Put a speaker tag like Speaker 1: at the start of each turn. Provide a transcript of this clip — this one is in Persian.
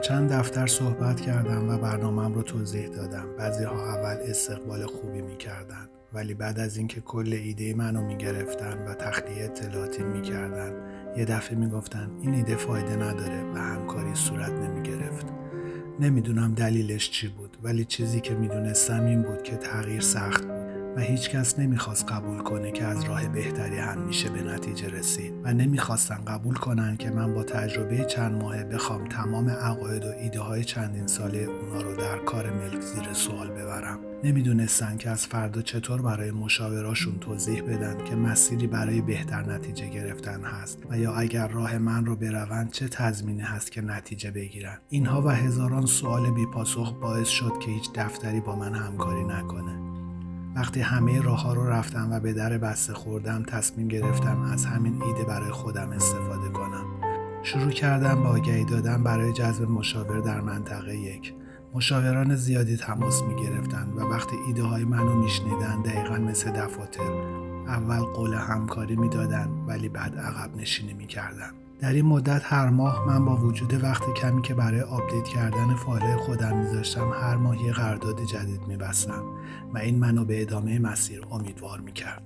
Speaker 1: چند دفتر صحبت کردم و برنامه‌ام رو توضیح دادم. بعضی‌ها اول استقبال خوبی می‌کردن، ولی بعد از اینکه کل ایده منو می‌گرفتن و تخلیه اطلاعاتی می‌کردن، یه دفعه می‌گفتن این ایده فایده نداره و همکاری صورت نمی‌گرفت. نمیدونم دلیلش چی بود، ولی چیزی که میدونستم این بود که تغییر سخت بود و هیچ کس نمیخواست قبول کنه که از راه بهتری هم میشه به نتیجه رسید و نمیخواستن قبول کنن که من با تجربه چند ماهه بخوام تمام عقاید و ایده های چندین ساله اونا رو در کار ملک زیر سوال ببرم. نمیدونستن که از فردا چطور برای مشاوراشون توضیح بدن که مسیری برای بهتر نتیجه گرفتن هست و یا اگر راه من رو برون چه تضمینی هست که نتیجه بگیرن. اینها و هزاران سوال بی پاسخ باعث شد که هیچ دفتری با من همکاری نکنه. وقتی همه راه‌ها رو رفتم و به در بسته خوردم، تصمیم گرفتم از همین ایده برای خودم استفاده کنم. شروع کردم با آگهی دادن برای جذب مشاور در منطقه 1. مشاوران زیادی تماس می گرفتن و وقتی ایده های منو می شنیدن دقیقاً مثل دفاتر اول قول همکاری می دادن ولی بعد عقب نشینی می کردن. در این مدت هر ماه من با وجود وقت کمی که برای آپدیت کردن فایل خودم میذاشتم هر ماه یه قرارداد جدید می‌بستم و این منو به ادامه مسیر امیدوار می‌کرد.